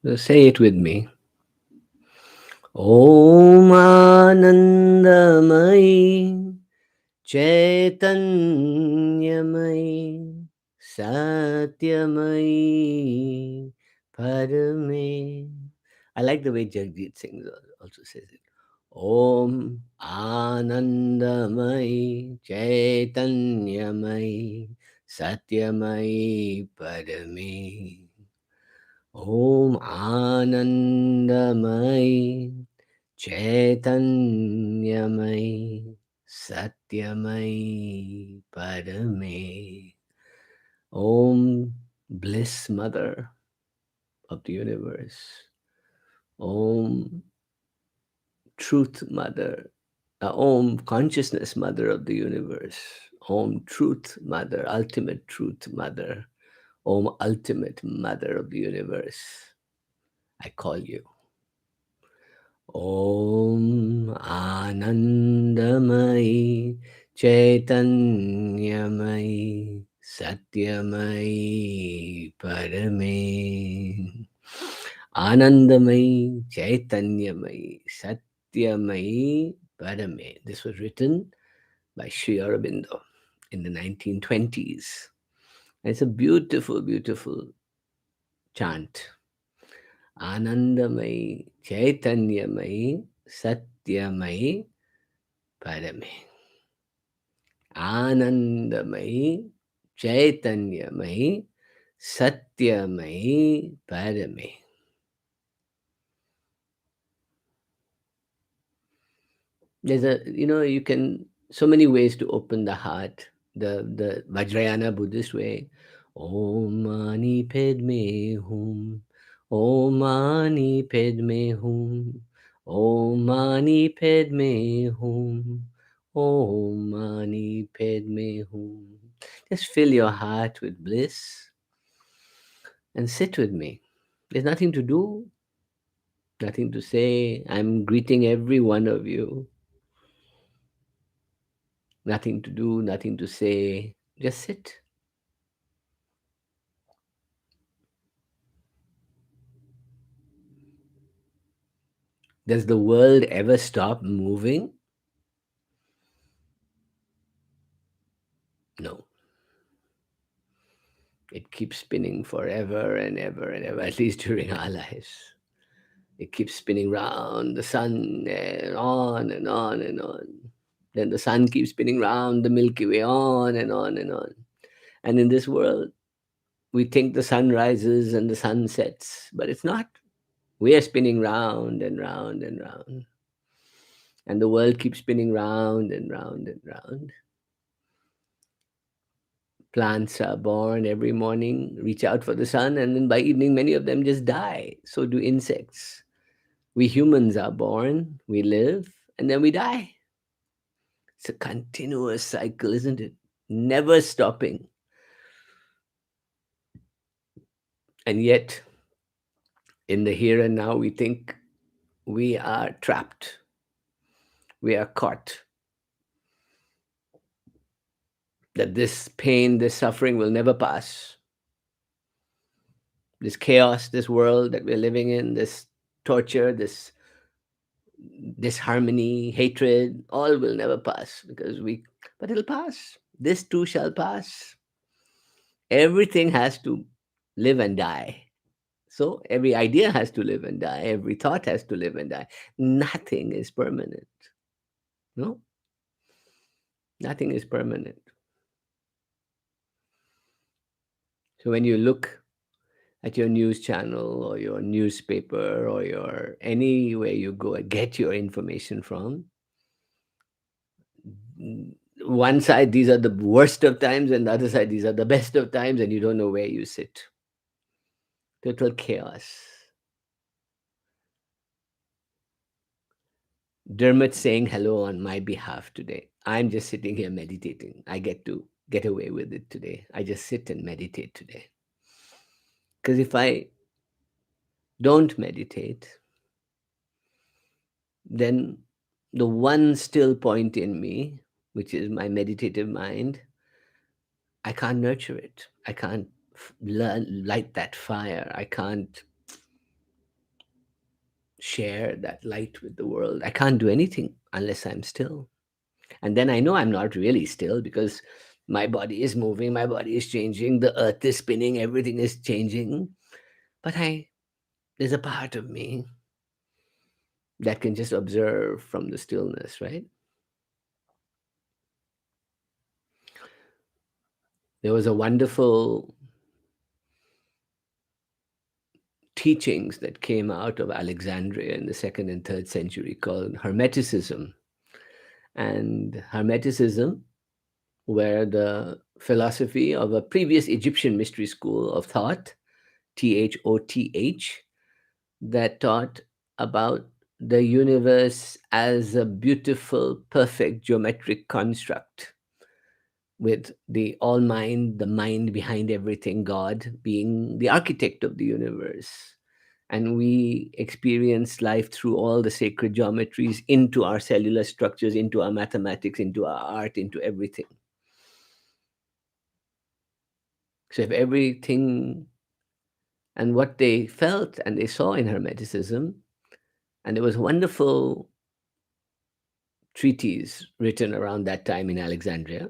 So say it with me. Om Anandamai Chaitanyamai Satyamai Parame. I like the way Jagjit Singh also says it. Om Anandamai Chaitanyamai Satyamai Parame. Om Anandamai Chaitanyamai Satyamai Parame. Om Bliss Mother of the Universe. Om Truth Mother. Om Consciousness Mother of the Universe. Om Truth Mother, Ultimate Truth Mother. Om Ultimate Mother of the Universe. I call you. Om Anandamai Chaitanyamai Satyamai Parame. Anandamai Chaitanyamai Satyamai Parame. This was written by Sri Aurobindo in the 1920s. It's a beautiful, beautiful chant. Anandamai Chaitanyamai Satyamai Parame. Anandamai Chaitanyamai Satyamai Parame. There's you can, so many ways to open the heart. The Vajrayana Buddhist way. Om Mani Padme Hum. Om Mani Padme Hum. Om Mani Padme Hum. Om Mani Padme Hum. Just fill your heart with bliss and sit with me. There's nothing to do, nothing to say. I'm greeting every one of you. Nothing to do, nothing to say. Just sit. Does the world ever stop moving? No. It keeps spinning forever and ever and ever, at least during our lives. It keeps spinning round the sun and on and on and on. Then the sun keeps spinning round the Milky Way, on and on and on. And in this world, we think the sun rises and the sun sets, but it's not. We are spinning round and round and round. And the world keeps spinning round and round and round. Plants are born every morning, reach out for the sun, and then by evening, many of them just die. So do insects. We humans are born, we live, and then we die. It's a continuous cycle, isn't it? Never stopping. And yet, in the here and now, we think we are trapped, we are caught, that this pain, this suffering will never pass. This chaos, this world that we're living in, this torture, this disharmony, hatred, all will never pass but it'll pass. This too shall pass. Everything has to live and die. So every idea has to live and die. Every thought has to live and die. Nothing is permanent. No, nothing is permanent. So when you look at your news channel or your newspaper or your anywhere you go and get your information from, one side these are the worst of times and the other side these are the best of times, and you don't know where you sit. Total chaos. Dermot saying hello on my behalf today. I'm just sitting here meditating. I get to get away with it today. I just sit and meditate today. Because if I don't meditate, then the one still point in me, which is my meditative mind, I can't nurture it. I can't light that fire. I can't share that light with the world. I can't do anything unless I'm still. And then I know I'm not really still, because my body is moving, my body is changing, the earth is spinning, everything is changing. But there's a part of me that can just observe from the stillness, right? There was a wonderful teachings that came out of Alexandria in the second and third century called Hermeticism. And Hermeticism were the philosophy of a previous Egyptian mystery school of thought, Thoth, that taught about the universe as a beautiful, perfect geometric construct, with the all mind, the mind behind everything, God being the architect of the universe. And we experience life through all the sacred geometries into our cellular structures, into our mathematics, into our art, into everything. So if everything, and what they felt and they saw in Hermeticism, and there was wonderful treatise written around that time in Alexandria.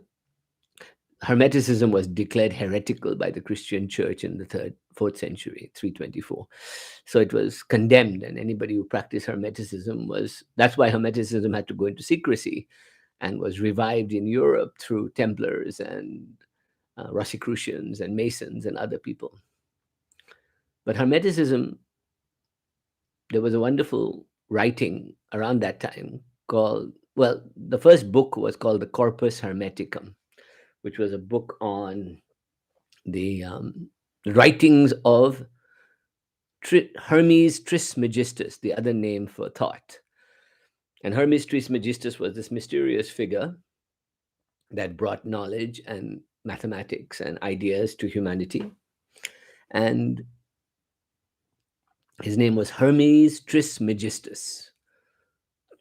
Hermeticism was declared heretical by the Christian church in the fourth century, 324. So it was condemned, and anybody who practiced Hermeticism was, that's why Hermeticism had to go into secrecy, and was revived in Europe through Templars and Rosicrucians and Masons and other people. But Hermeticism, there was a wonderful writing around that time called, well, the first book was called the Corpus Hermeticum, which was a book on the writings of Hermes Trismegistus, the other name for thought. And Hermes Trismegistus was this mysterious figure that brought knowledge and mathematics and ideas to humanity. And his name was Hermes Trismegistus,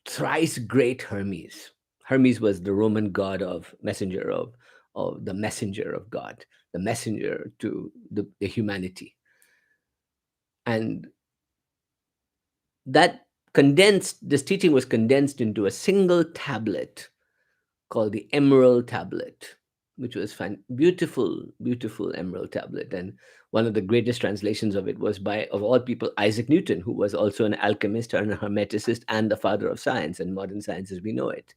thrice great Hermes. Hermes was the Roman god of the messenger of God, the messenger to the humanity. And this teaching was condensed into a single tablet called the Emerald Tablet, which was beautiful, beautiful emerald tablet. And one of the greatest translations of it was by, of all people, Isaac Newton, who was also an alchemist and a hermeticist and the father of science and modern science as we know it.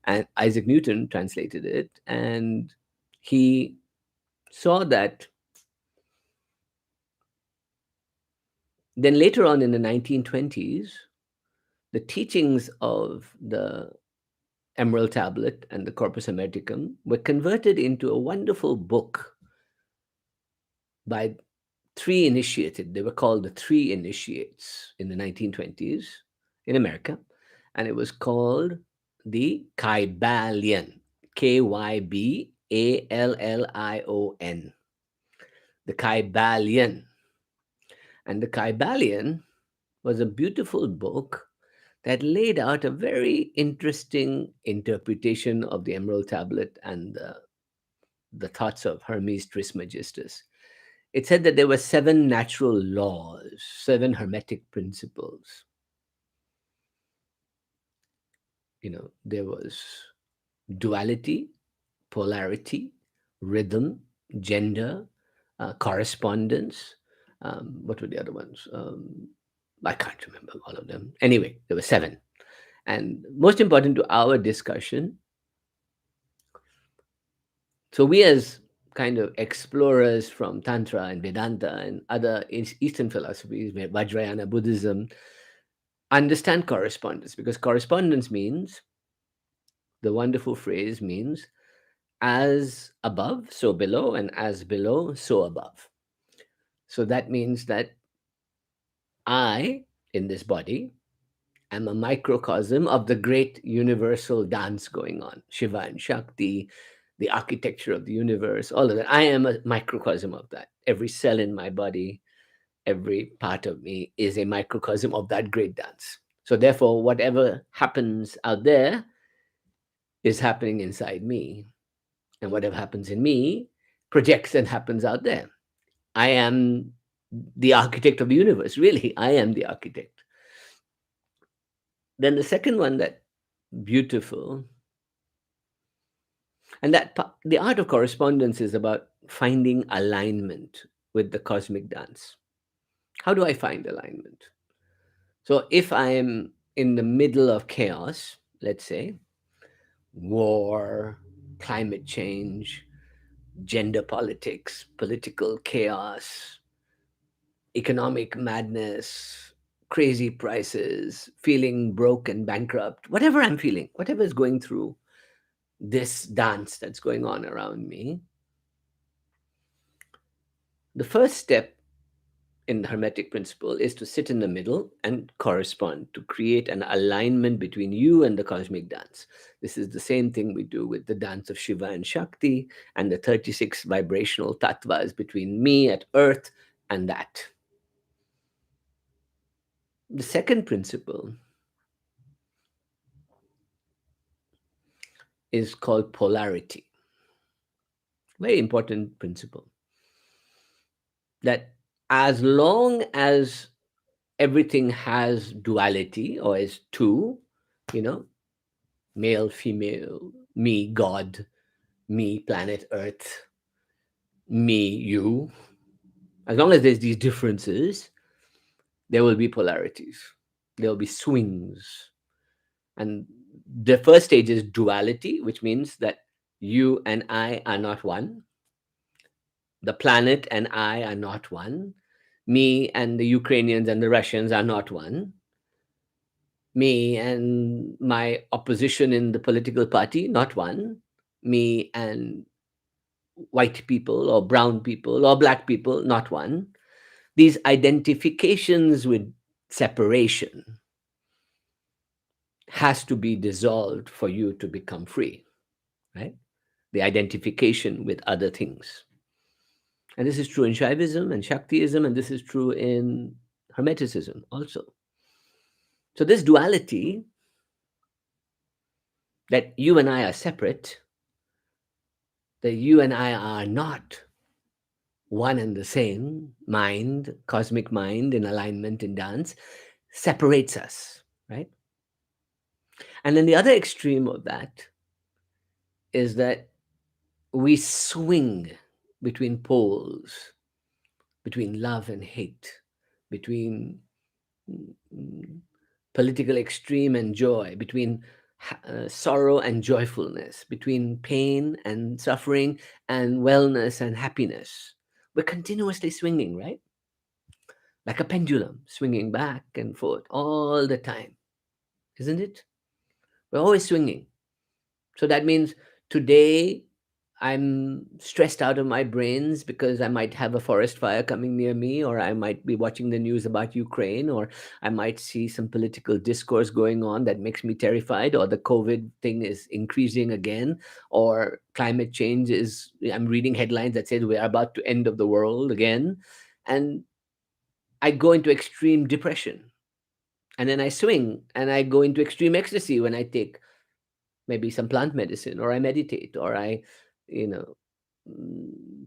And Isaac Newton translated it, and he saw that. Then later on in the 1920s, the teachings of the Emerald Tablet and the Corpus Hermeticum were converted into a wonderful book by three initiated. They were called the Three Initiates in the 1920s in America. And it was called the Kybalion, Kybalion, the Kybalion. And the Kybalion was a beautiful book that laid out a very interesting interpretation of the Emerald Tablet and the thoughts of Hermes Trismegistus. It said that there were 7 natural laws, 7 Hermetic principles. There was duality, polarity, rhythm, gender, correspondence. What were the other ones? I can't remember all of them. Anyway, there were 7. And most important to our discussion, so we as kind of explorers from Tantra and Vedanta and other Eastern philosophies, Vajrayana Buddhism, understand correspondence, because correspondence means, the wonderful phrase means, as above, so below, and as below, so above. So that means that I, in this body, am a microcosm of the great universal dance going on, Shiva and Shakti, the architecture of the universe, all of that. I am a microcosm of that. Every cell in my body, every part of me is a microcosm of that great dance. So therefore, whatever happens out there is happening inside me. And whatever happens in me projects and happens out there. I am the architect of the universe. Really, I am the architect. Then the second one, that beautiful, and the art of correspondence is about finding alignment with the cosmic dance. How do I find alignment? So if I am in the middle of chaos, let's say war, climate change, gender politics, political chaos, economic madness, crazy prices, feeling broke and bankrupt, whatever I'm feeling, whatever is going through this dance that's going on around me, the first step in the Hermetic Principle is to sit in the middle and correspond, to create an alignment between you and the cosmic dance. This is the same thing we do with the dance of Shiva and Shakti and the 36 vibrational tattvas between me at earth and that. The second principle is called polarity. Very important principle. That as long as everything has duality or is two, you know, male, female, me, God, me, planet Earth, me, you, as long as there's these differences, there will be polarities, there will be swings. And the first stage is duality, which means that you and I are not one. The planet and I are not one. Me and the Ukrainians and the Russians are not one. Me and my opposition in the political party, not one. Me and white people or brown people or black people, not one. These identifications with separation has to be dissolved for you to become free, right? The identification with other things. And this is true in Shaivism and Shaktiism, and this is true in Hermeticism also. So, this duality, that you and I are separate, that you and I are not one and the same mind, cosmic mind in alignment in dance, separates us, right? And then the other extreme of that is that we swing between poles, between love and hate, between mm, political extreme and joy, between sorrow and joyfulness, between pain and suffering and wellness and happiness. We're continuously swinging, right? Like a pendulum, swinging back and forth all the time, isn't it? We're always swinging. So that means today I'm stressed out of my brains because I might have a forest fire coming near me, or I might be watching the news about Ukraine, or I might see some political discourse going on that makes me terrified, or the COVID thing is increasing again, or climate change is, I'm reading headlines that says we're about to end of the world again. And I go into extreme depression. And then I swing and I go into extreme ecstasy when I take maybe some plant medicine, or I meditate, or I, you know,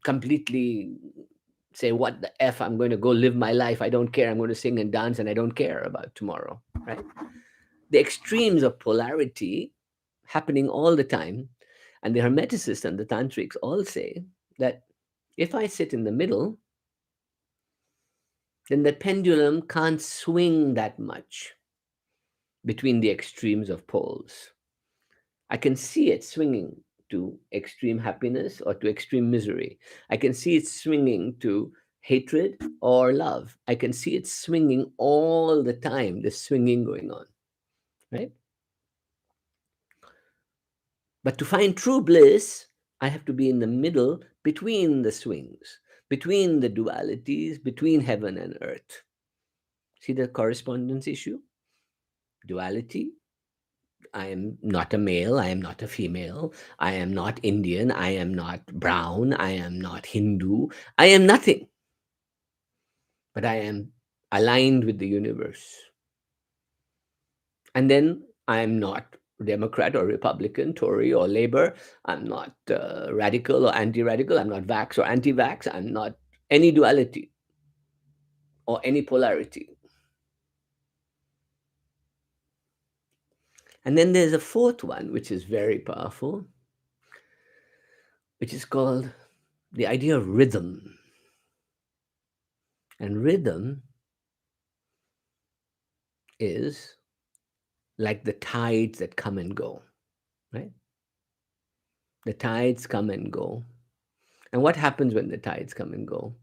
completely say, what the F, I'm going to go live my life. I don't care. I'm going to sing and dance and I don't care about tomorrow, right? The extremes of polarity happening all the time. And the Hermeticists and the Tantrics all say that if I sit in the middle, then the pendulum can't swing that much between the extremes of poles. I can see it swinging to extreme happiness or to extreme misery. I can see it swinging to hatred or love. I can see it swinging all the time, the swinging going on, right? But to find true bliss, I have to be in the middle between the swings, between the dualities, between heaven and earth. See the correspondence issue? Duality. I am not a male, I am not a female, I am not Indian, I am not brown, I am not Hindu, I am nothing, but I am aligned with the universe. And then I am not Democrat or Republican, Tory or Labor, I'm not radical or anti radical, I'm not vax or anti vax, I'm not any duality or any polarity. And then there's a fourth one, which is very powerful, which is called the idea of rhythm. And rhythm is like the tides that come and go, right? The tides come and go. And what happens when the tides come and go?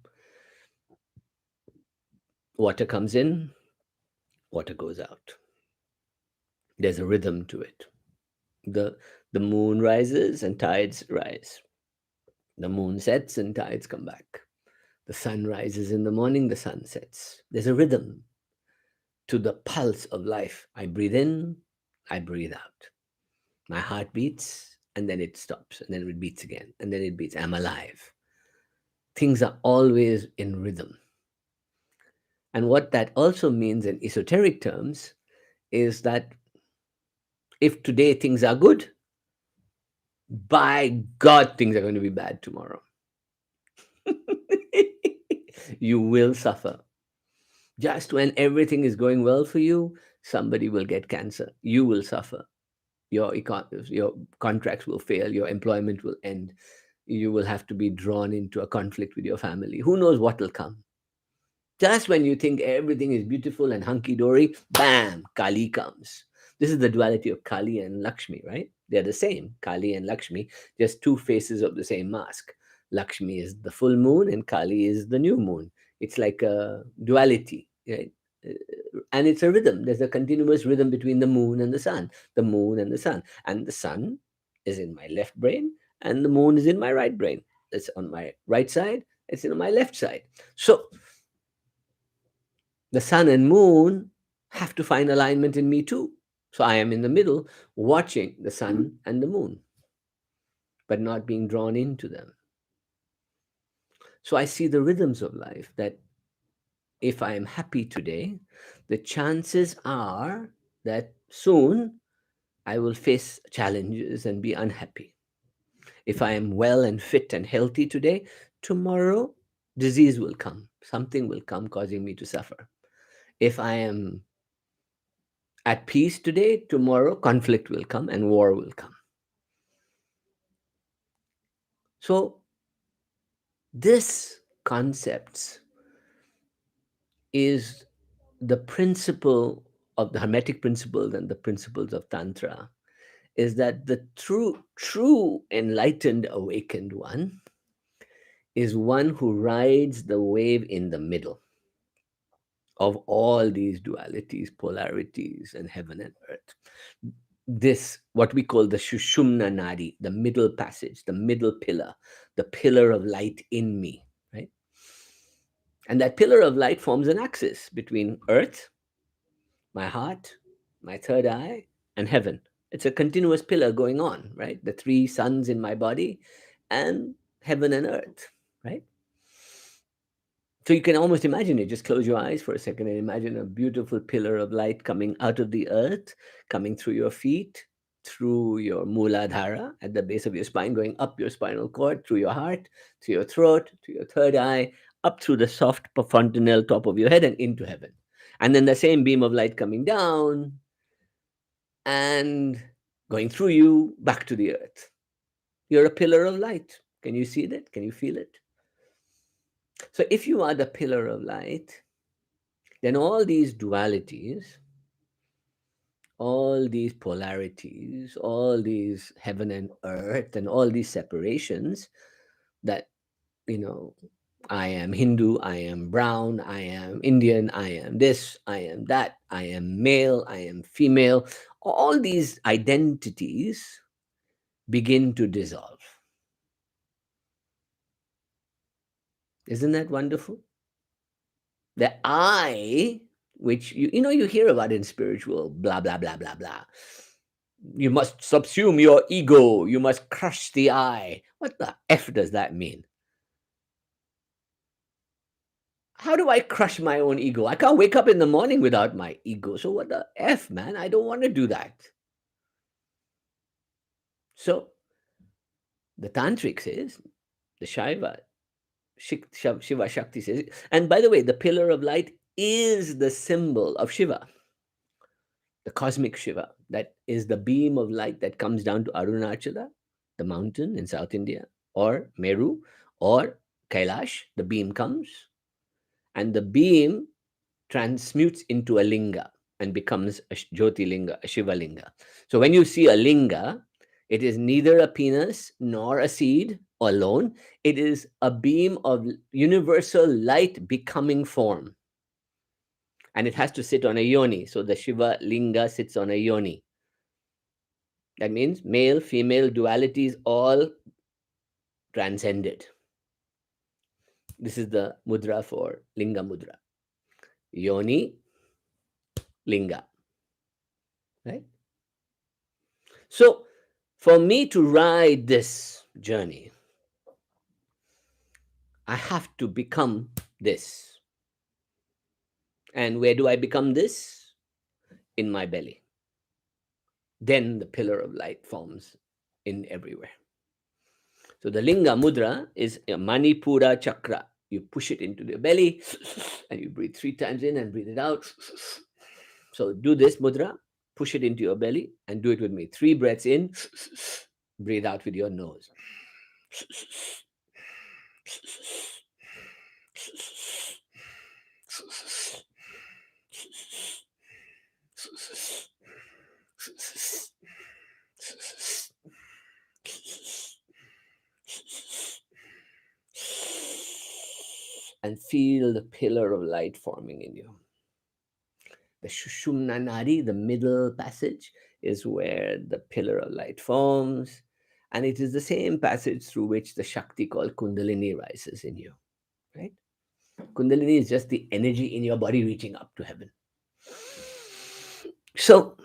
Water comes in, water goes out. There's a rhythm to it. The, the moon rises and tides rise. The moon sets and tides come back. The sun rises in the morning, the sun sets. There's a rhythm to the pulse of life. I breathe in, I breathe out. My heart beats, and then it stops, and then it beats again, and then it beats. I'm alive. Things are always in rhythm. And what that also means in esoteric terms is that if today things are good, by God, things are going to be bad tomorrow. You will suffer. Just when everything is going well for you, somebody will get cancer. You will suffer. Your contracts will fail. Your employment will end. You will have to be drawn into a conflict with your family. Who knows what will come? Just when you think everything is beautiful and hunky dory, bam, Kali comes. This is the duality of Kali and Lakshmi, right? They're the same, Kali and Lakshmi, just two faces of the same mask. Lakshmi is the full moon and Kali is the new moon. It's like a duality, right? And it's a rhythm. There's a continuous rhythm between the moon and the sun, the moon and the sun. And the sun is in my left brain and the moon is in my right brain. It's on my right side, it's on my left side. So the sun and moon have to find alignment in me too. So I am in the middle watching the sun and the moon, but not being drawn into them. So I see the rhythms of life that if I am happy today, the chances are that soon I will face challenges and be unhappy. If I am well and fit and healthy today, tomorrow disease will come. Something will come causing me to suffer. If I am at peace today, tomorrow conflict will come and war will come. So, this concept is the principle of the Hermetic principles and the principles of Tantra is that the true enlightened awakened one is one who rides the wave in the middle of all these dualities, polarities, and heaven and earth. This, what we call the Shushumna Nadi, the middle passage, the middle pillar, the pillar of light in me, right? And that pillar of light forms an axis between earth, my heart, my third eye, and heaven. It's a continuous pillar going on, right? The three suns in my body and heaven and earth, right? So you can almost imagine it. Just close your eyes for a second and imagine a beautiful pillar of light coming out of the earth, coming through your feet, through your Muladhara at the base of your spine, going up your spinal cord, through your heart, to your throat, to your third eye, up through the soft fontanelle top of your head and into heaven. And then the same beam of light coming down and going through you back to the earth. You're a pillar of light. Can you see that? Can you feel it? So if you are the pillar of light, then all these dualities, all these polarities, all these heaven and earth, and all these separations that, you know, I am Hindu, I am brown, I am Indian, I am this, I am that, I am male, I am female, all these identities begin to dissolve. Isn't that wonderful? The I, which you hear about in spiritual blah blah blah blah blah. You must subsume your ego. You must crush the I. What the F does that mean? How do I crush my own ego? I can't wake up in the morning without my ego. So what the F, man? I don't want to do that. So the tantric says, the Shiva Shakti says, and by the way, the pillar of light is the symbol of Shiva. the cosmic Shiva, that is the beam of light that comes down to Arunachala, the mountain in South India, or Meru, or Kailash. The beam comes, and the beam transmutes into a linga and becomes a Jyoti linga, a Shiva linga. So when you see a linga, it is neither a penis nor a seed alone. It is a beam of universal light becoming form. And it has to sit on a yoni. So the Shiva linga sits on a yoni. That means male, female dualities all transcended. This is the mudra for linga mudra. Yoni, linga. Right? So for me to ride this journey, I have to become this. And where do I become this? In my belly. Then the pillar of light forms in everywhere. So the linga mudra is a Manipura chakra. You push it into your belly and you breathe 3 times in and breathe it out. So do this mudra, push it into your belly and do it with me. 3 breaths in, breathe out with your nose. And feel the pillar of light forming in you. The Shushumna Nadi, the middle passage, is where the pillar of light forms. And it is the same passage through which the Shakti called Kundalini rises in you. Right? Kundalini is just the energy in your body reaching up to heaven. So,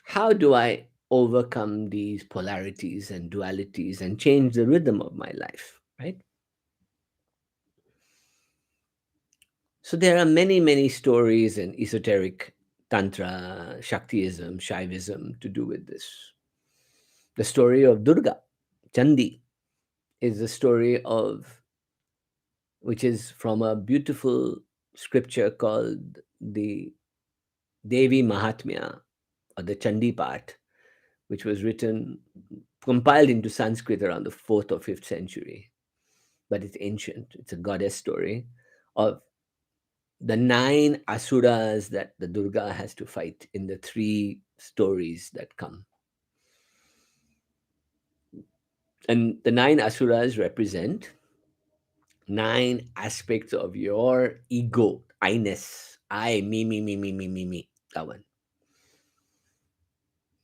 how do I overcome these polarities and dualities and change the rhythm of my life? Right? So there are many, many stories in esoteric Tantra, Shaktiism, Shaivism to do with this. The story of Durga, Chandi, is the story of, which is from a beautiful scripture called the Devi Mahatmya, or the Chandi part, which was written, compiled into Sanskrit around the 4th or 5th century. But it's ancient. It's a goddess story of the 9 asuras that the Durga has to fight in the 3 stories that come. And the 9 asuras represent 9 aspects of your ego, I-ness. I, me. That one.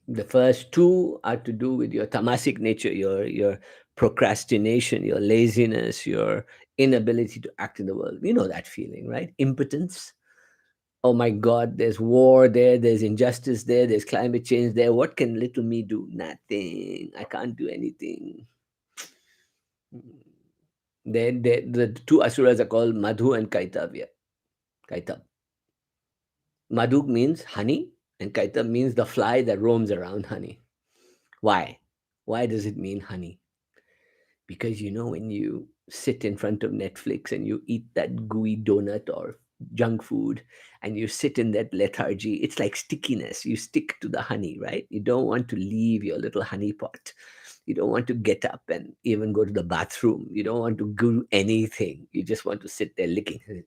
The first 2 are to do with your tamasic nature, your procrastination, your laziness, your inability to act in the world. You know that feeling, right? Impotence. Oh my God, there's war there, there's injustice there, there's climate change there. What can little me do? Nothing. I can't do anything. The 2 asuras are called Madhu and Kaitavya. Kaitab. Madhu means honey, and Kaitab means the fly that roams around honey. Why? Why does it mean honey? Because when you sit in front of Netflix and you eat that gooey donut or junk food and you sit in that lethargy, it's like stickiness. You stick to the honey, right? You don't want to leave your little honey pot. You don't want to get up and even go to the bathroom. You don't want to do anything. You just want to sit there licking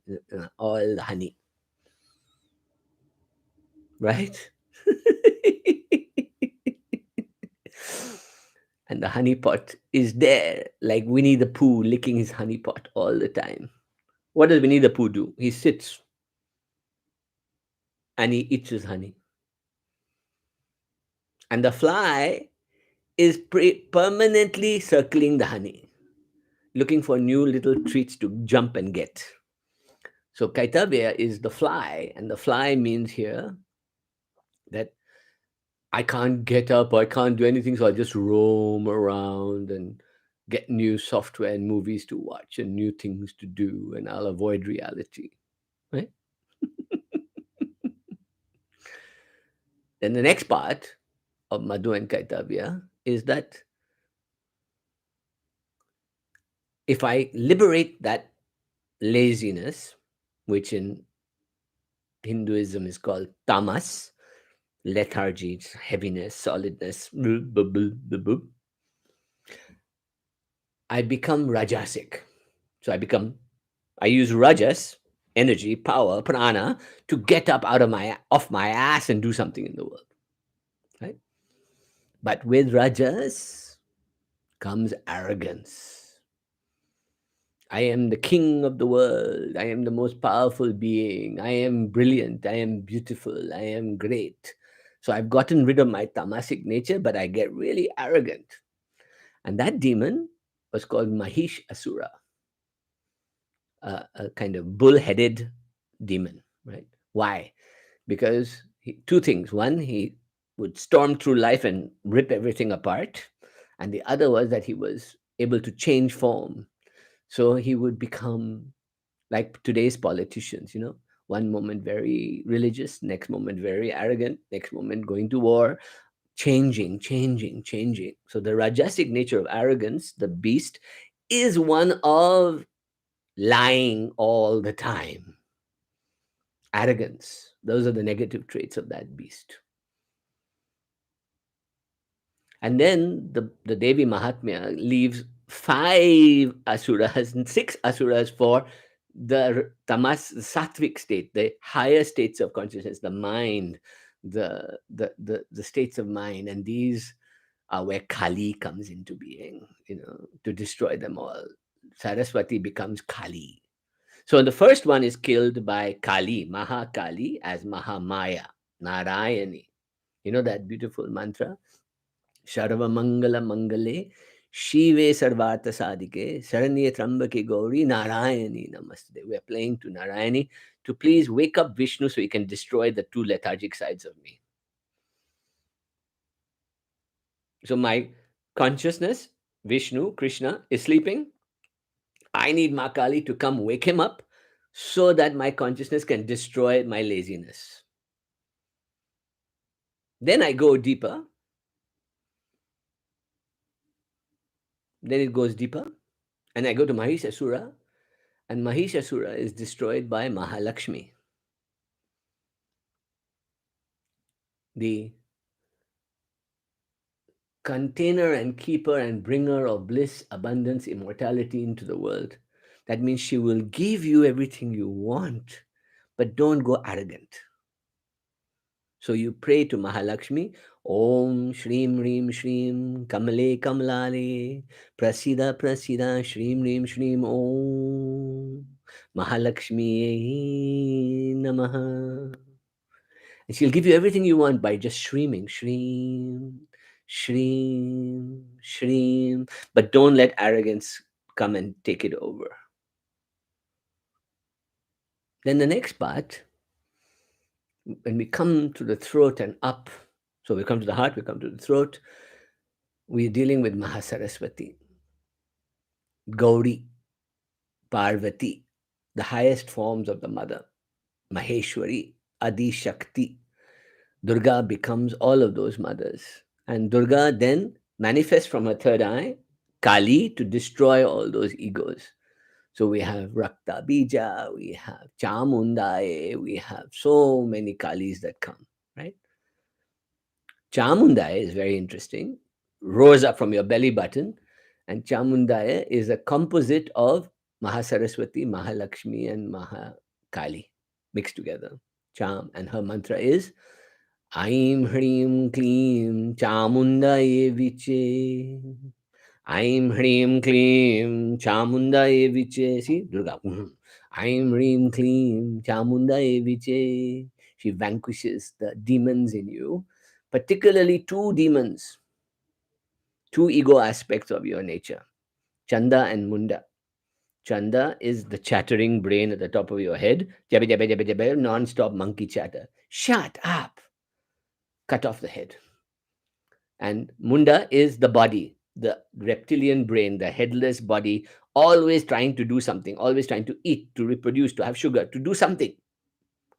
all the honey, right? And the honey pot is there, like Winnie the Pooh licking his honey pot all the time. What does Winnie the Pooh do? He sits and he eats his honey. And the fly is permanently circling the honey, looking for new little treats to jump and get. So Kaitavya is the fly, and the fly means here that I can't get up, I can't do anything, so I just roam around and get new software and movies to watch and new things to do, and I'll avoid reality. Right? Then the next part of Madhu and Kaitavya is that if I liberate that laziness, which in Hinduism is called tamas, lethargy, heaviness, solidness. Blah, blah, blah, blah, blah. I become rajasic. So I use rajas, energy, power, prana, to get up out of off my ass and do something in the world. Right? But with rajas comes arrogance. I am the king of the world. I am the most powerful being. I am brilliant. I am beautiful. I am great. So I've gotten rid of my tamasic nature, but I get really arrogant. And that demon was called Mahish Asura, a kind of bull-headed demon, right? Why? Because two things. One, he would storm through life and rip everything apart. And the other was that he was able to change form. So he would become like today's politicians, one moment very religious, next moment very arrogant, next moment going to war, changing, changing, changing. So the rajasic nature of arrogance, the beast, is one of lying all the time. Arrogance. Those are the negative traits of that beast. And then the Devi Mahatmya leaves five asuras and six asuras for the tamas, the sattvic state, the higher states of consciousness, the mind, the states of mind. And these are where Kali comes into being, to destroy them all. Saraswati becomes Kali. So the first one is killed by Kali, Mahakali, as Mahamaya, Narayani. You know that beautiful mantra? Sarvamangala Mangale, Shive Sarvata Sadike, Saranye Trambake Gauri, Narayani Namaste. We are playing to Narayani to please wake up Vishnu so he can destroy the two lethargic sides of me. So my consciousness, Vishnu, Krishna, is sleeping. I need Makali to come wake him up so that my consciousness can destroy my laziness. Then I go deeper. Then it goes deeper. And I go to Mahishasura. And Mahishasura is destroyed by Mahalakshmi, the container and keeper and bringer of bliss, abundance, immortality into the world. That means she will give you everything you want, but don't go arrogant. So you pray to Mahalakshmi, Om Shrim Rim Shrim Kamale Kamlale Prasida Prasida Shrim Rim Shrim Om Mahalakshmi Namaha. And she'll give you everything you want by just shreeming, shreem, shreem, shreem. But don't let arrogance come and take it over. Then the next part, when we come to the throat and up, so we come to the heart, we come to the throat, we're dealing with Mahasaraswati, Gauri, Parvati, the highest forms of the mother, Maheshwari, Adi Shakti. Durga becomes all of those mothers. And Durga then manifests from her third eye, Kali, to destroy all those egos. So we have Rakta Bija, we have Chamundaye, we have so many Kalis that come, right? Chamundaye is very interesting, rose up from your belly button, and Chamundaye is a composite of Mahasaraswati, Mahalakshmi, and Mahakali mixed together. Cham, and her mantra is Aim Hrim Klim Chamundaye Viche. Aim Hrim Klim Chamundaye Viche. See, Durga. Aim Hrim Klim Chamundaye Viche. She vanquishes the demons in you, particularly two demons, two ego aspects of your nature, Chanda and Munda. Chanda is the chattering brain at the top of your head, jabba, jabba, jabba, jabba, non-stop monkey chatter. Shut up. Cut off the head. And Munda is the body, the reptilian brain, the headless body, always trying to do something, always trying to eat, to reproduce, to have sugar, to do something,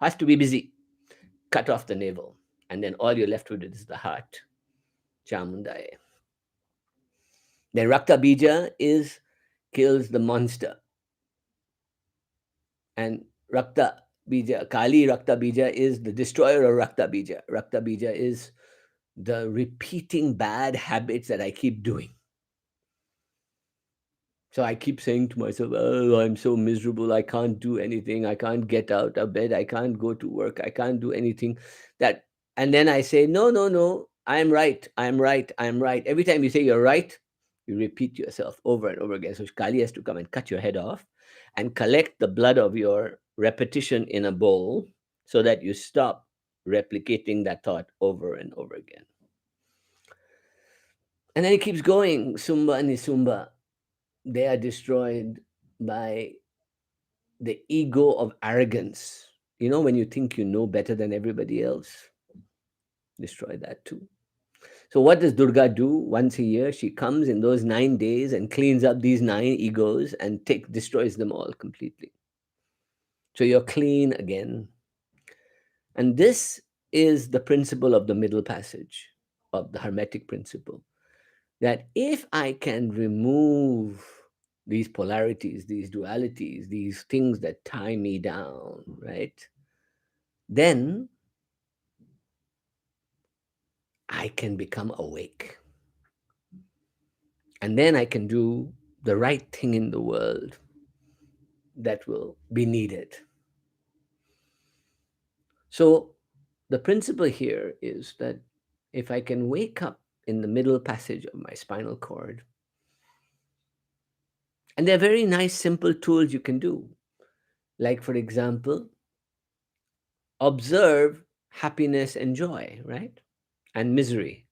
has to be busy. Cut off the navel. And then all you're left with is the heart. Chamundaye. Then Rakta Bija kills the monster. And Rakta Bija. Kali Rakta Bija is the destroyer of Rakta Bija. Rakta Bija is the repeating bad habits that I keep doing. So I keep saying to myself, oh, I'm so miserable. I can't do anything. I can't get out of bed. I can't go to work. I can't do anything. That, and then I say, no, no, no. I'm right. I'm right. I'm right. Every time you say you're right, you repeat yourself over and over again. So Kali has to come and cut your head off and collect the blood of your repetition in a bowl so that you stop replicating that thought over and over again. And then it keeps going. Sumba and Nisumba, they are destroyed by the ego of arrogance. You know, when you think you know better than everybody else, destroy that too. So, what does Durga do once a year? She comes in those 9 days and cleans up these 9 egos and destroys them all completely. So, you're clean again. And this is the principle of the middle passage of the Hermetic principle, that if I can remove these polarities, these dualities, these things that tie me down, right? Then I can become awake. And then I can do the right thing in the world that will be needed. So the principle here is that if I can wake up in the middle passage of my spinal cord, and there are very nice, simple tools you can do. Like, for example, observe happiness and joy, right? And misery.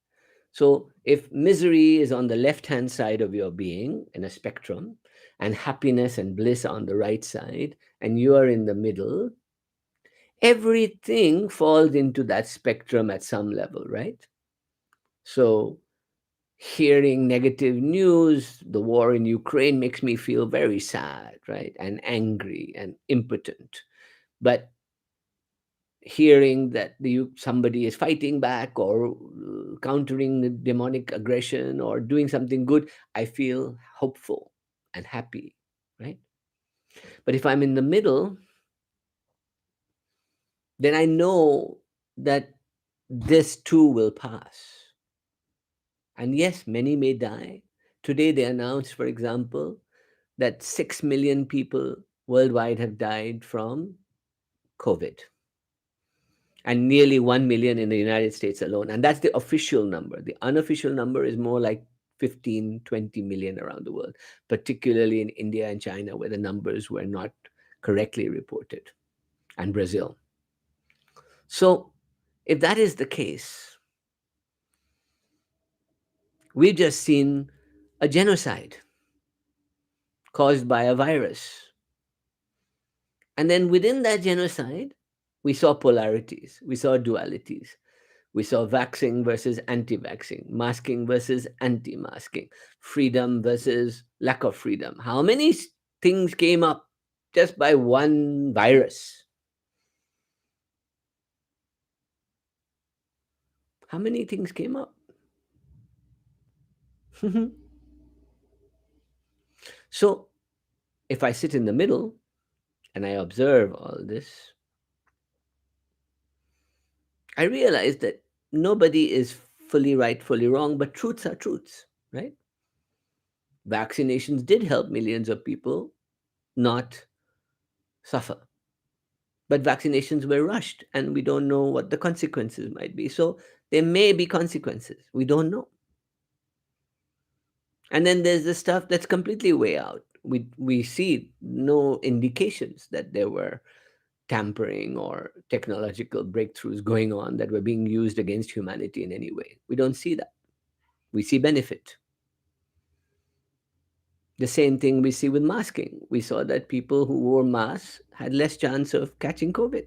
So, if misery is on the left hand side of your being in a spectrum, and happiness and bliss on the right side, and you are in the middle, everything falls into that spectrum at some level, right? So, hearing negative news, the war in Ukraine makes me feel very sad, right? And angry and impotent. But hearing that somebody is fighting back or countering the demonic aggression or doing something good, I feel hopeful and happy, right? But if I'm in the middle, then I know that this too will pass. And yes, many may die. Today they announced, for example, that 6 million people worldwide have died from COVID, and nearly 1 million in the United States alone. And that's the official number. The unofficial number is more like 15, 20 million around the world, particularly in India and China, where the numbers were not correctly reported, and Brazil. So, if that is the case, we've just seen a genocide caused by a virus. And then within that genocide, we saw polarities, we saw dualities. We saw vaxxing versus anti vaxxing, masking versus anti masking, freedom versus lack of freedom. How many things came up just by one virus? How many things came up? So, if I sit in the middle and I observe all this, I realize that nobody is fully right, fully wrong, but truths are truths, right? Vaccinations did help millions of people not suffer. But vaccinations were rushed and we don't know what the consequences might be. So there may be consequences. We don't know. And then there's the stuff that's completely way out. We see no indications that there were tampering or technological breakthroughs going on that were being used against humanity in any way. We don't see that. We see benefit. The same thing we see with masking. We saw that people who wore masks had less chance of catching COVID.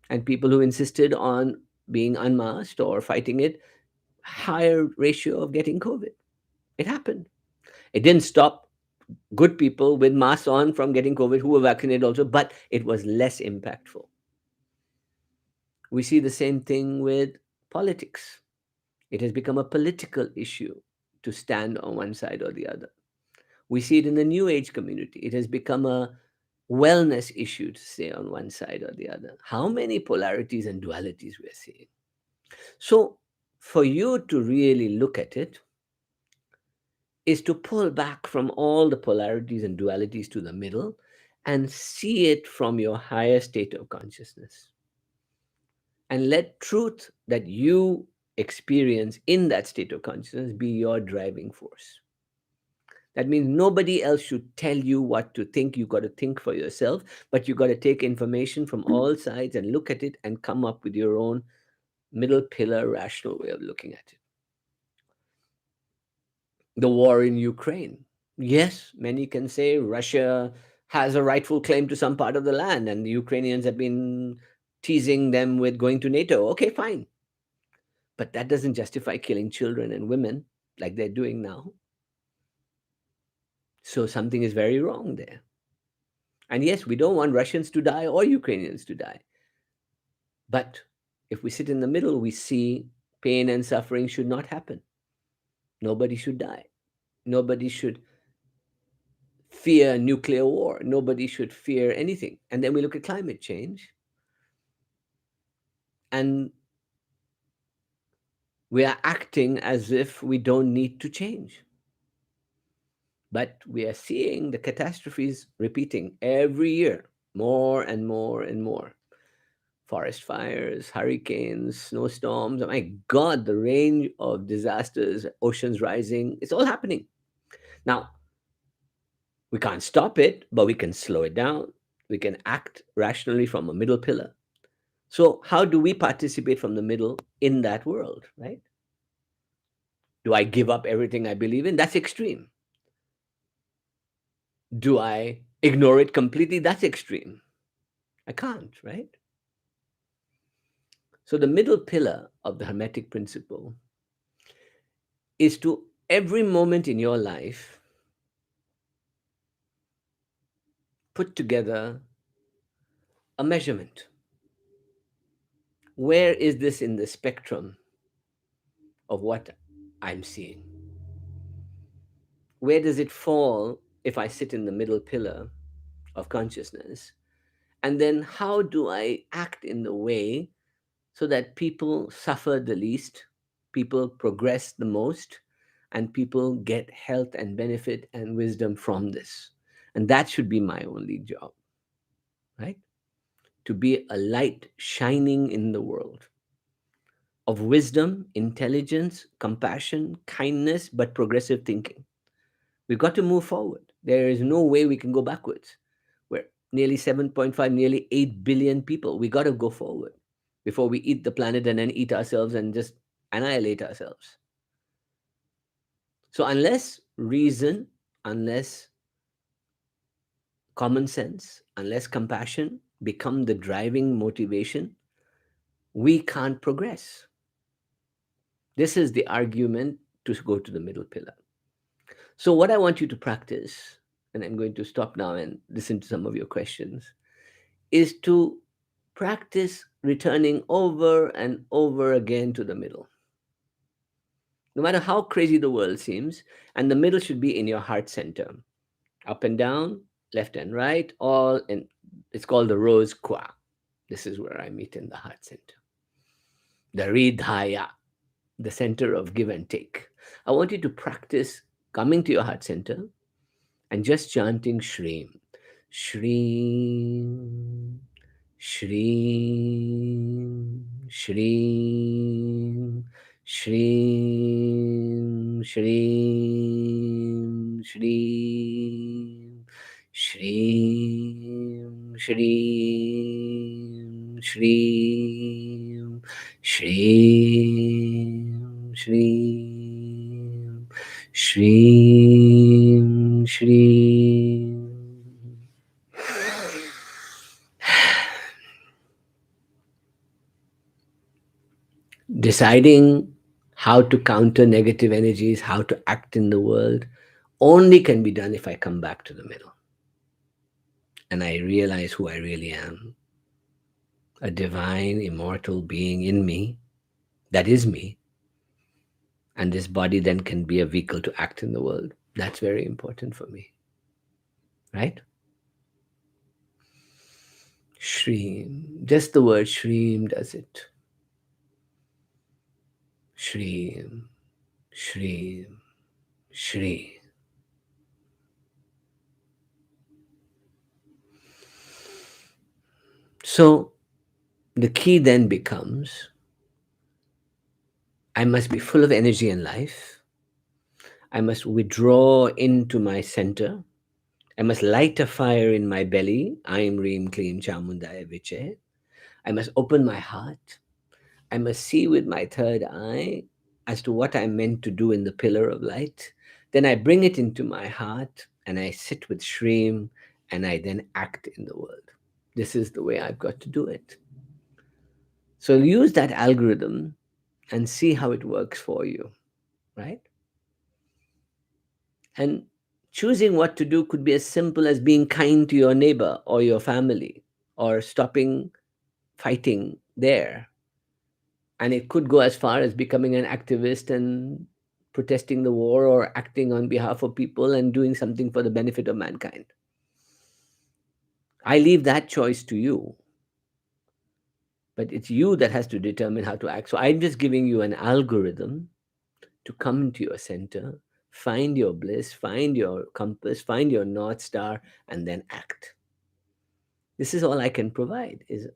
And people who insisted on being unmasked or fighting it, higher ratio of getting COVID. It happened. It didn't stop good people with masks on from getting COVID who were vaccinated also, but it was less impactful. We see the same thing with politics. It has become a political issue to stand on one side or the other. We see it in the New Age community. It has become a wellness issue to stay on one side or the other. How many polarities and dualities we're seeing. So, for you to really look at it, is to pull back from all the polarities and dualities to the middle and see it from your higher state of consciousness. And let truth that you experience in that state of consciousness be your driving force. That means nobody else should tell you what to think. You got to think for yourself, but you got to take information from all sides and look at it and come up with your own middle pillar rational way of looking at it. The war in Ukraine. Yes, many can say Russia has a rightful claim to some part of the land, and the Ukrainians have been teasing them with going to NATO. Okay, fine. But that doesn't justify killing children and women like they're doing now. So something is very wrong there. And yes, we don't want Russians to die or Ukrainians to die. But if we sit in the middle, we see pain and suffering should not happen. Nobody should die. Nobody should fear nuclear war. Nobody should fear anything. And then we look at climate change, and we are acting as if we don't need to change. But we are seeing the catastrophes repeating every year, more and more and more. Forest fires, hurricanes, snowstorms. Oh my God, the range of disasters, oceans rising, it's all happening. Now, we can't stop it, but we can slow it down. We can act rationally from a middle pillar. So, how do we participate from the middle in that world, right? Do I give up everything I believe in? That's extreme. Do I ignore it completely? That's extreme. I can't, right? So, the middle pillar of the Hermetic principle is to every moment in your life put together a measurement. Where is this in the spectrum of what I'm seeing? Where does it fall if I sit in the middle pillar of consciousness? And then how do I act in the way so that people suffer the least, people progress the most, and people get health and benefit and wisdom from this? And that should be my only job, right? To be a light shining in the world of wisdom, intelligence, compassion, kindness, but progressive thinking. We've got to move forward. There is no way we can go backwards. We're nearly 7.5, nearly 8 billion people. We got to go forward before we eat the planet and then eat ourselves and just annihilate ourselves. So, unless reason, unless common sense, unless compassion become the driving motivation, we can't progress. This is the argument to go to the middle pillar. So, what I want you to practice, and I'm going to stop now and listen to some of your questions, is to practice returning over and over again to the middle. No matter how crazy the world seems, and the middle should be in your heart center, up and down, left and right, all in. It's called the rose qua. This is where I meet in the heart center. The ridhaya, the center of give and take. I want you to practice coming to your heart center and just chanting Shreem. Shreem, Shreem, Shreem, Shreem, Shreem, Shreem, Shreem, Shreem, Shreem, Shreem, Shreem, Shreem, Shreem. Deciding how to counter negative energies, how to act in the world, only can be done if I come back to the middle and I realize who I really am, a divine, immortal being in me that is me. And this body then can be a vehicle to act in the world. That's very important for me, right? Shreem. Just the word Shreem does it. Shreem, Shreem, Shri. So the key then becomes I must be full of energy and life. I must withdraw into my center. I must light a fire in my belly. Aim Reem Kleem Chamundaya Viche. I must open my heart. I must see with my third eye as to what I'm meant to do in the pillar of light. Then I bring it into my heart and I sit with Shreem and I then act in the world. This is the way I've got to do it. So use that algorithm and see how it works for you, right? And choosing what to do could be as simple as being kind to your neighbor or your family or stopping fighting there. And it could go as far as becoming an activist and protesting the war or acting on behalf of people and doing something for the benefit of mankind. I leave that choice to you, but it's you that has to determine how to act. So I'm just giving you an algorithm to come into your center, find your bliss, find your compass, find your North Star, and then act. This is all I can provide, is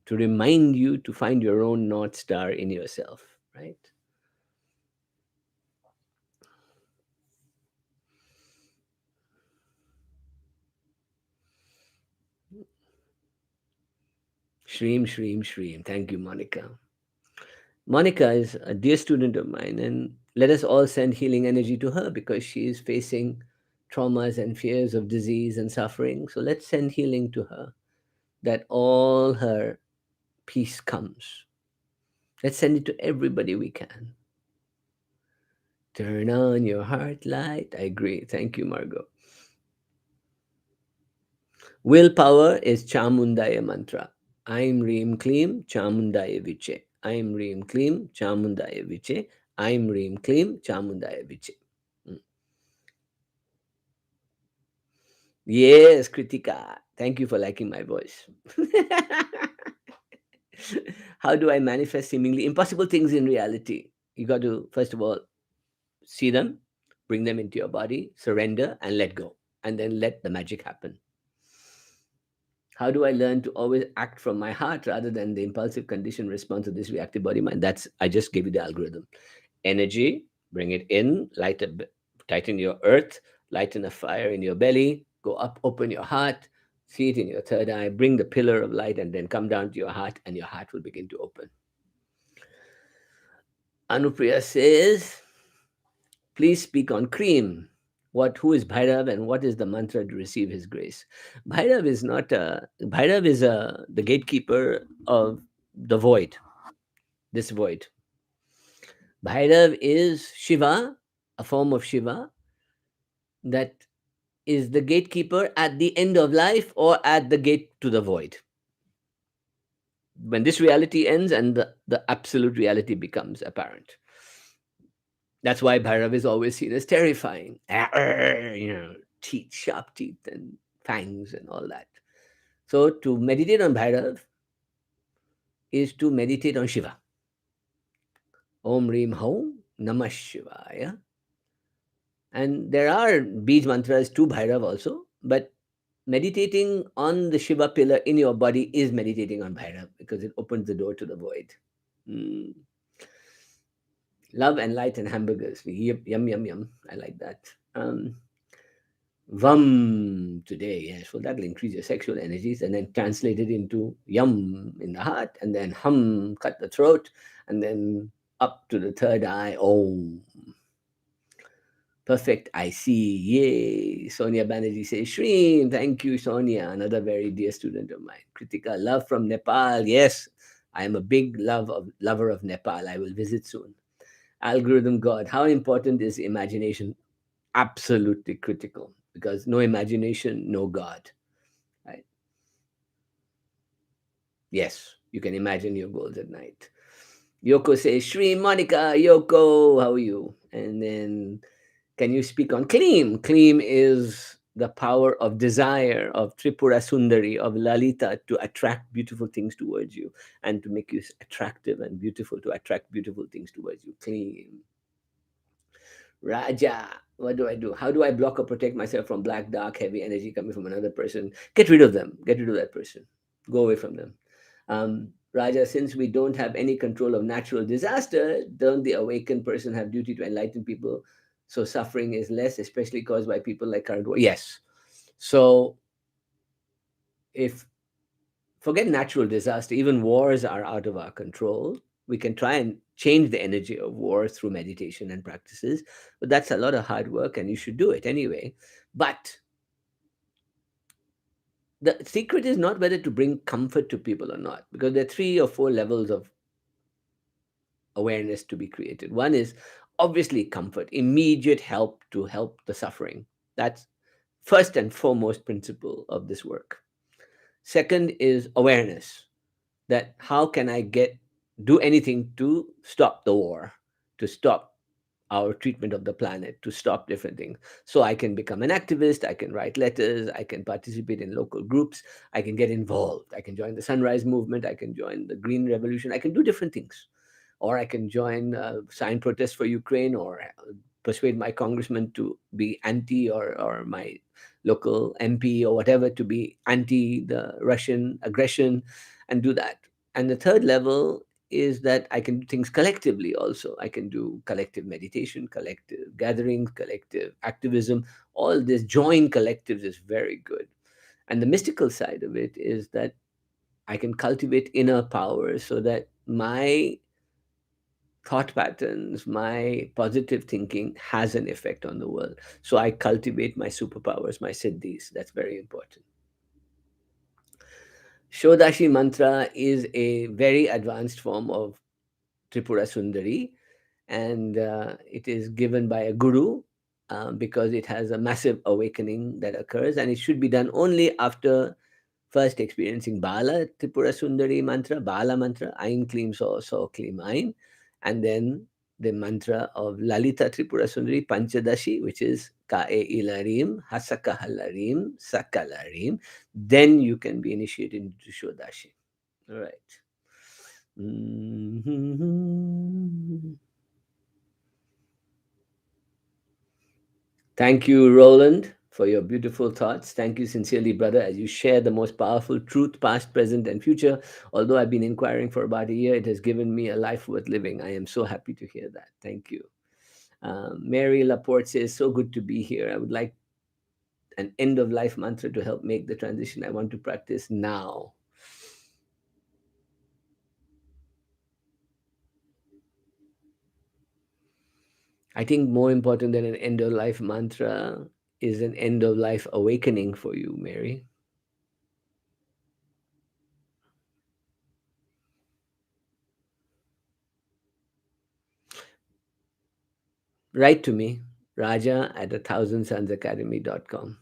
to remind you to find your own North Star in yourself, right? Shreem, Shreem, Shreem. Thank you, Monica. Monica is a dear student of mine, and let us all send healing energy to her because she is facing traumas and fears of disease and suffering. So let's send healing to her, that all her peace comes. Let's send it to everybody we can. Turn on your heart light. I agree. Thank you, Margot. Willpower is Chamundaya mantra. Aim Reem Kleem Chamundaya Viche. Aim Reem Kleem Chamundaya Viche. Aim Reem Kleem Chamundaya Viche. Mm. Yes, Kritika. Thank you for liking my voice. How do I manifest seemingly impossible things in reality? You got to, first of all, see them, bring them into your body, surrender, and let go. And then let the magic happen. How do I learn to always act from my heart rather than the impulsive conditioned response of this reactive body mind? That's, I just gave you the algorithm. Energy, bring it in, tighten your earth, lighten a fire in your belly, go up, open your heart, see it in your third eye, bring the pillar of light, and then come down to your heart, and your heart will begin to open. Anupriya says, please speak on cream. Who is Bhairav and what is the mantra to receive his grace? Bhairav is not Bhairav is the gatekeeper of the void, this void. Bhairav is Shiva, a form of Shiva that is the gatekeeper at the end of life or at the gate to the void. When this reality ends and the absolute reality becomes apparent. That's why Bhairav is always seen as terrifying. Teeth, sharp teeth, and fangs, and all that. So, to meditate on Bhairav is to meditate on Shiva. Om Reem Hom Namah Shivaya. And there are Bij mantras to Bhairav also, but meditating on the Shiva pillar in your body is meditating on Bhairav because it opens the door to the void. Mm. Love and light and hamburgers. Yum, yum, yum, yum. I like that. Vam today, yes. Well, that'll increase your sexual energies and then translate it into yum in the heart and then hum, cut the throat and then up to the third eye. Oh, perfect. I see. Yay. Sonia Banerjee says, Shreen. Thank you, Sonia. Another very dear student of mine. Kritika, love from Nepal. Yes, I am a big lover of Nepal. I will visit soon. Algorithm God. How important is imagination? Absolutely critical because no imagination, no God. Right? Yes, you can imagine your goals at night. Yoko says, Shri Monica, Yoko, how are you? And then, can you speak on Kleem? Kleem is the power of desire of Tripura Sundari, of Lalita, to attract beautiful things towards you and to make you attractive and beautiful, to attract beautiful things towards you. Clean. Raja, what do I do? How do I block or protect myself from black, dark, heavy energy coming from another person? Get rid of them. Get rid of that person. Go away from them. Raja, since we don't have any control of natural disaster, don't the awakened person have duty to enlighten people so suffering is less, especially caused by people like current war? Yes. So if forget natural disaster, even wars are out of our control. We can try and change the energy of war through meditation and practices, but that's a lot of hard work and you should do it anyway. But the secret is not whether to bring comfort to people or not, because there are 3 or 4 levels of awareness to be created. One is obviously comfort, immediate help to help the suffering. That's first and foremost principle of this work. Second is awareness, that how can I do anything to stop the war, to stop our treatment of the planet, to stop different things. So I can become an activist, I can write letters, I can participate in local groups, I can get involved, I can join the Sunrise Movement, I can join the Green Revolution, I can do different things. Or I can join sign protest for Ukraine, or persuade my congressman to be anti, or my local MP or whatever to be anti the Russian aggression, and do that. And the third level is that I can do things collectively also. I can do collective meditation, collective gatherings, collective activism. All this join collectives is very good. And the mystical side of it is that I can cultivate inner power so that my thought patterns, my positive thinking has an effect on the world. So I cultivate my superpowers, my siddhis. That's very important. Shodashi mantra is a very advanced form of Tripura Sundari, and it is given by a guru, because it has a massive awakening that occurs, and it should be done only after first experiencing Bala Tripura Sundari mantra, Bala mantra, Ain Klim So Klim Ain, and then the mantra of Lalita Tripura Sundari Panchadashi, which is Ka'e Ilarim, Hasaka Halarim, Sakalarim. Then you can be initiated into Shodashi. All right. Mhm. Thank you, Roland, for your beautiful thoughts. Thank you sincerely, brother, as you share the most powerful truth, past, present, and future. Although I've been inquiring for about a year, it has given me a life worth living. I am so happy to hear that. Thank you. Mary Laporte says, so good to be here. I would like an end of life mantra to help make the transition I want to practice now. I think more important than an end of life mantra is an end of life awakening for you, Mary. Write to me, Raja at 1000sunsacademy.com,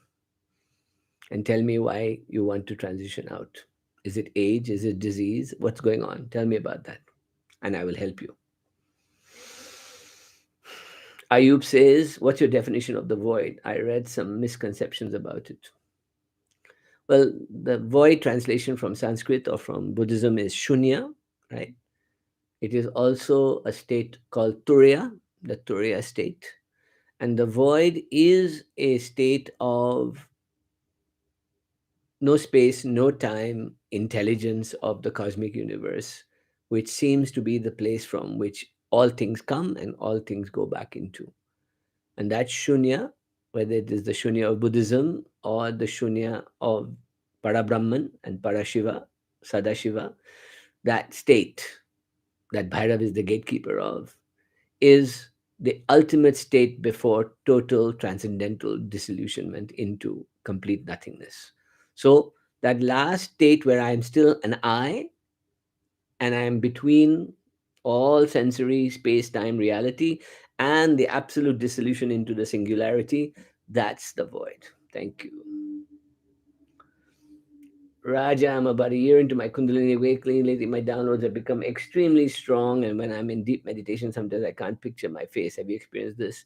and tell me why you want to transition out. Is it age? Is it disease? What's going on? Tell me about that, and I will help you. Ayub says, what's your definition of the void? I read some misconceptions about it. Well, the void translation from Sanskrit or from Buddhism is shunya, right? It is also a state called turiya, the turiya state. And the void is a state of no space, no time, intelligence of the cosmic universe, which seems to be the place from which all things come and all things go back into. And that shunya, whether it is the shunya of Buddhism or the shunya of Parabrahman and Parashiva, Sadashiva, that state that Bhairav is the gatekeeper of, is the ultimate state before total transcendental disillusionment into complete nothingness. So, that last state where I am still an I and I am between all sensory, space, time, reality, and the absolute dissolution into the singularity, that's the void. Thank you. Raja, I'm about a year into my Kundalini awakening. Lately, my downloads have become extremely strong, and when I'm in deep meditation, sometimes I can't picture my face. Have you experienced this?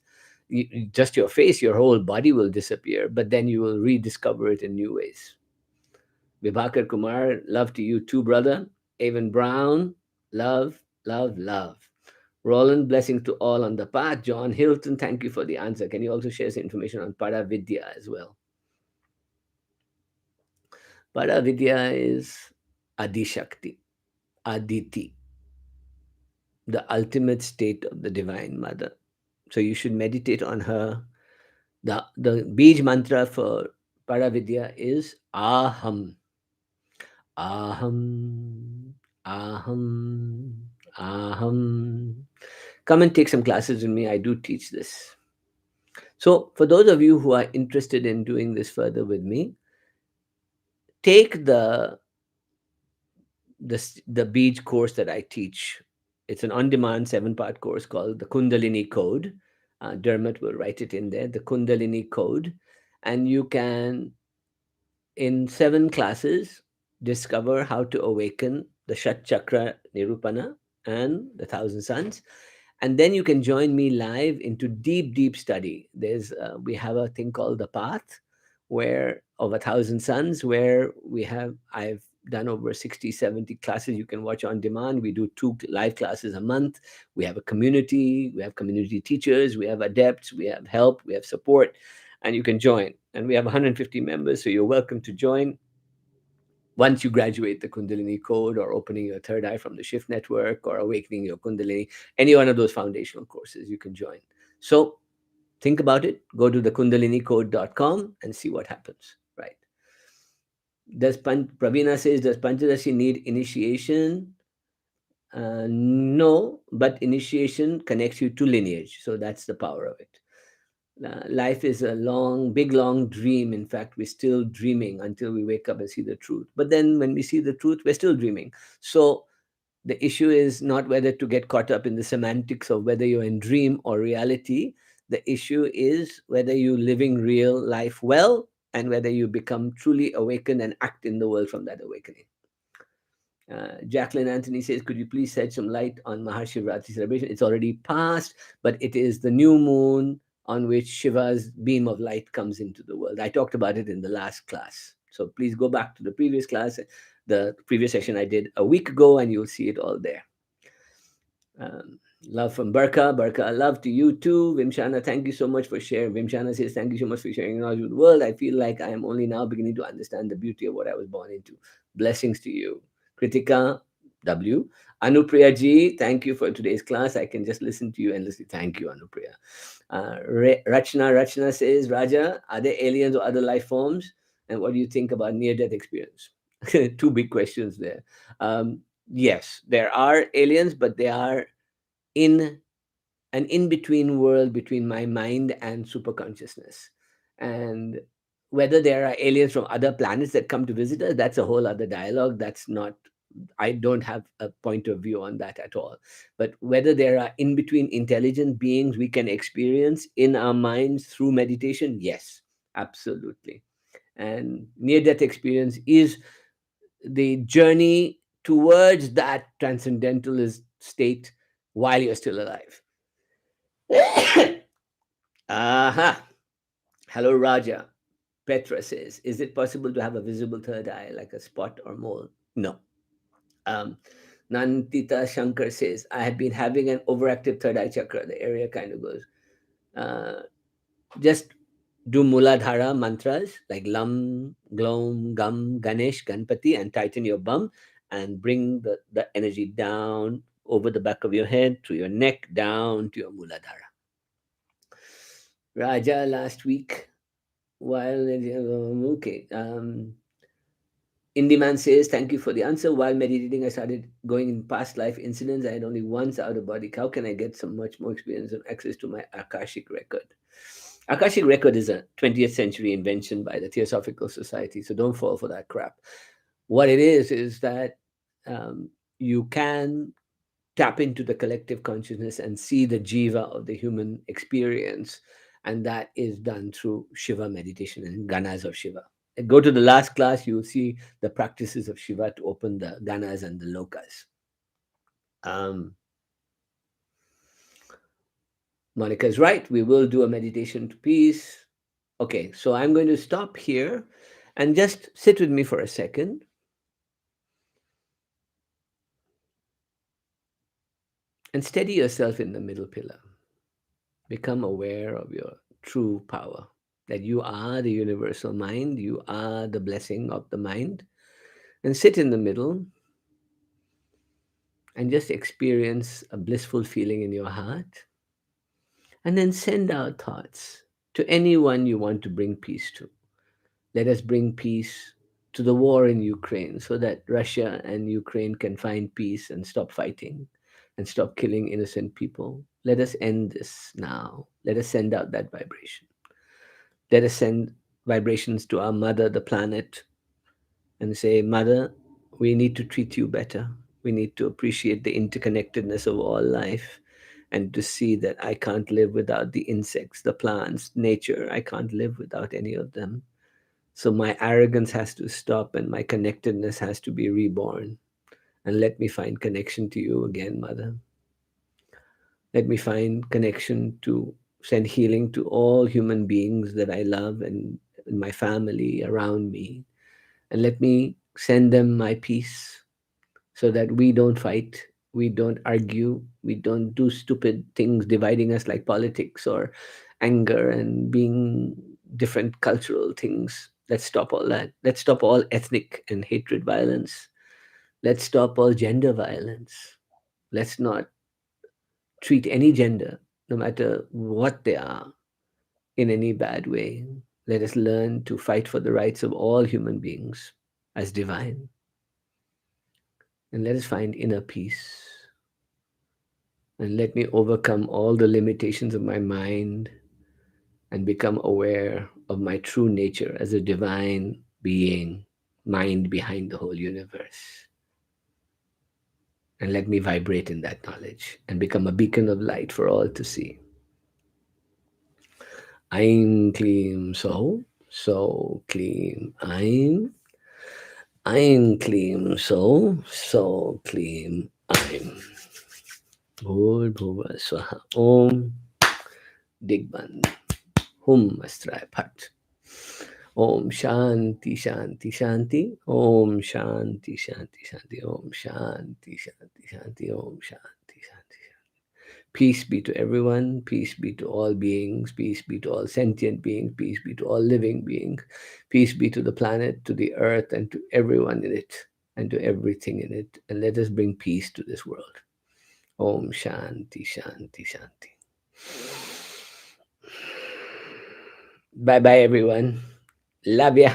Just your face, your whole body will disappear, but then you will rediscover it in new ways. Vibhakar Kumar, love to you too, brother. Avon Brown, love, love, love. Roland, blessings to all on the path. John Hilton, thank you for the answer. Can you also share some information on Paravidya as well? Paravidya is Adi Shakti, Aditi, the ultimate state of the Divine Mother. So you should meditate on her. The Bij mantra for Paravidya is Aham. Aham, Aham, Aham. Come and take some classes with me. I do teach this. So, for those of you who are interested in doing this further with me, take the Beach course that I teach. It's an on-demand 7-part course called the Kundalini Code. Dermot will write it in there, the Kundalini Code, and you can, in 7 classes, discover how to awaken the Shat Chakra Nirupana and the Thousand Suns. And then you can join me live into deep, deep study. We have a thing called the Path, where of a thousand suns, where I've done over 60, 70 classes you can watch on demand. We do 2 live classes a month. We have a community, we have community teachers, we have adepts, we have help, we have support, and you can join. And we have 150 members, so you're welcome to join. Once you graduate the Kundalini Code, or opening your third eye from the Shift Network, or awakening your Kundalini, any one of those foundational courses, you can join. So think about it. Go to the kundalinicode.com and see what happens. Right. Pravina says, does Panchadashi need initiation? No, but initiation connects you to lineage. So that's the power of it. Life is a long, big, long dream. In fact, we're still dreaming until we wake up and see the truth. But then when we see the truth, we're still dreaming. So the issue is not whether to get caught up in the semantics of whether you're in dream or reality. The issue is whether you're living real life well, and whether you become truly awakened and act in the world from that awakening. Jacqueline Anthony says, could you please shed some light on Mahashivratri celebration? It's already passed, but it is the new moon on which Shiva's beam of light comes into the world. I talked about it in the last class. So please go back to the previous class, the previous session I did a week ago, and you'll see it all there. Um, Love from Barka. Barka, love to you too. Vimshana, thank you so much for sharing. Vimshana says, thank you so much for sharing knowledge with the world. I feel like I am only now beginning to understand the beauty of what I was born into. Blessings to you. Kritika W. Anupriya ji, thank you for today's class. I can just listen to you endlessly. Thank you, Anupriya. Rachna says, Raja, are there aliens or other life forms? And what do you think about near-death experience? 2 big questions there. Yes, there are aliens, but they are in an in-between world between my mind and superconsciousness. And whether there are aliens from other planets that come to visit us, that's a whole other dialogue. That's not, I don't have a point of view on that at all. But whether there are in-between intelligent beings we can experience in our minds through meditation, yes, absolutely. And near-death experience is the journey towards that transcendentalist state while you're still alive. Aha. Hello, Raja. Petra says, is it possible to have a visible third eye like a spot or mole? No. Um, Nantita Shankar says, I have been having an overactive third eye chakra. The area kind of goes. Uh, just do Muladhara mantras like Lam, Glom, Gam, Ganesh, Ganpati, and tighten your bum and bring the energy down over the back of your head, to your neck, down to your Muladhara. Raja last week, while okay, Indyman says, thank you for the answer. While meditating, I started going in past life incidents. I had only once out of body. How can I get some much more experience and access to my Akashic record? Akashic record is a 20th century invention by the Theosophical Society, so don't fall for that crap. What it is that you can tap into the collective consciousness and see the jiva of the human experience. And that is done through Shiva meditation and ganas of Shiva. Go to the last class, you'll see the practices of Shiva to open the ganas and the lokas. Um, Monica's right. We will do a meditation to peace. Okay, so I'm going to stop here and just sit with me for a second and steady yourself in the middle pillar. Become aware of your true power, that you are the universal mind, you are the blessing of the mind, and sit in the middle and just experience a blissful feeling in your heart, and then send out thoughts to anyone you want to bring peace to. Let us bring peace to the war in Ukraine so that Russia and Ukraine can find peace and stop fighting and stop killing innocent people. Let us end this now. Let us send out that vibration. Let us send vibrations to our mother, the planet, and say, Mother, we need to treat you better. We need to appreciate the interconnectedness of all life and to see that I can't live without the insects, the plants, nature. I can't live without any of them. So my arrogance has to stop and my connectedness has to be reborn. And let me find connection to you again, Mother. Let me find connection to send healing to all human beings that I love and my family around me. And let me send them my peace so that we don't fight, we don't argue, we don't do stupid things dividing us like politics or anger and being different cultural things. Let's stop all that. Let's stop all ethnic and hatred violence. Let's stop all gender violence. Let's not treat any gender, no matter what they are, in any bad way. Let us learn to fight for the rights of all human beings as divine. And let us find inner peace. And let me overcome all the limitations of my mind and become aware of my true nature as a divine being, mind behind the whole universe. And let me vibrate in that knowledge and become a beacon of light for all to see. Aim Kleem so Kleem Aim Kleem so Kleem Aim. Bhur Bhuva Swaha Om Digband Hum Astray Phat. Om Shanti Shanti Shanti. Om Shanti Shanti Shanti. Om Shanti Shanti Shanti. Om Shanti Shanti. Peace be to everyone. Peace be to all beings. Peace be to all sentient beings. Peace be to all living beings. Peace be to the planet, to the earth, and to everyone in it, and to everything in it. And let us bring peace to this world. Om Shanti Shanti Shanti. Bye bye, everyone. Love ya.